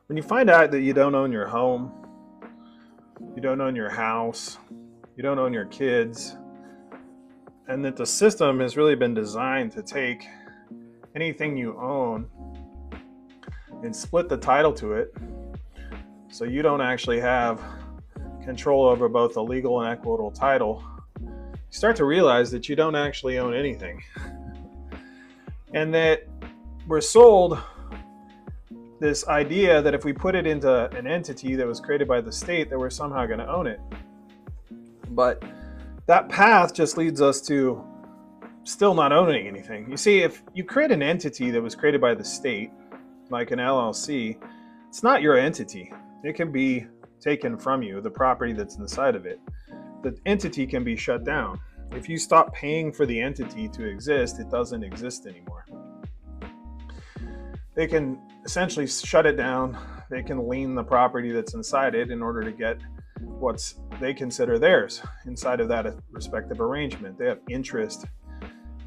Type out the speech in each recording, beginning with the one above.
When you find out that you don't own your home, you don't own your house, you don't own your kids, and that the system has really been designed to take anything you own and split the title to it, so you don't actually have control over both the legal and equitable title, you start to realize that you don't actually own anything. And that we're sold this idea that if we put it into an entity that was created by the state, that we're somehow going to own it. But that path just leads us to still not owning anything. You see, if you create an entity that was created by the state, like an LLC, it's not your entity. It can be taken from you, the property that's inside of it. The entity can be shut down. If you stop paying for the entity to exist, it doesn't exist anymore. They can essentially shut it down. They can lien the property that's inside it in order to get what they consider theirs inside of that respective arrangement. They have interest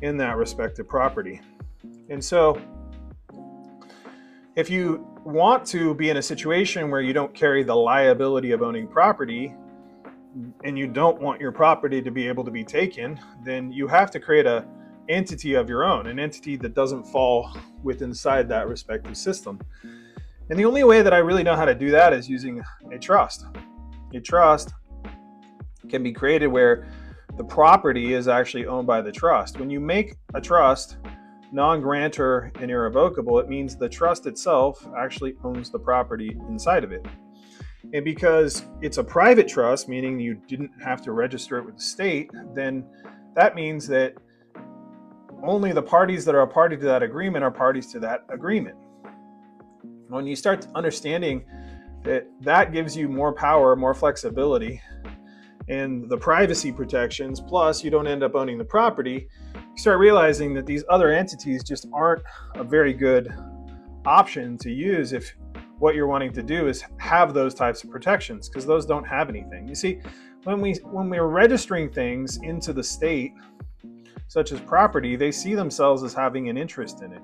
in that respective property. And so if you want to be in a situation where you don't carry the liability of owning property and you don't want your property to be able to be taken, then you have to create an entity of your own, an entity that doesn't fall inside that respective system. And the only way that I really know how to do that is using a trust. A trust can be created where the property is actually owned by the trust. When you make a trust non-grantor and irrevocable, it means the trust itself actually owns the property inside of it. And because it's a private trust, meaning you didn't have to register it with the state, then that means that only the parties that are a party to that agreement are parties to that agreement. When you start understanding that that gives you more power, more flexibility, and the privacy protections, plus you don't end up owning the property, you start realizing that these other entities just aren't a very good option to use if what you're wanting to do is have those types of protections, because those don't have anything. You see, when we're registering things into the state, such as property, they see themselves as having an interest in it.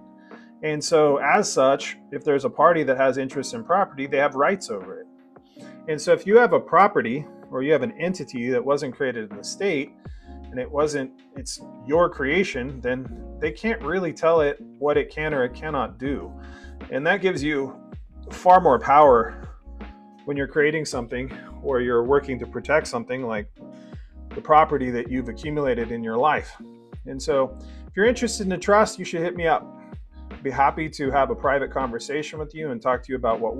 And so as such, if there's a party that has interest in property, they have rights over it. And so if you have a property or you have an entity that wasn't created in the state and it's your creation, then they can't really tell it what it can or it cannot do. And that gives you far more power when you're creating something or you're working to protect something like the property that you've accumulated in your life. And so if you're interested in a trust, you should hit me up. I'd be happy to have a private conversation with you and talk to you about what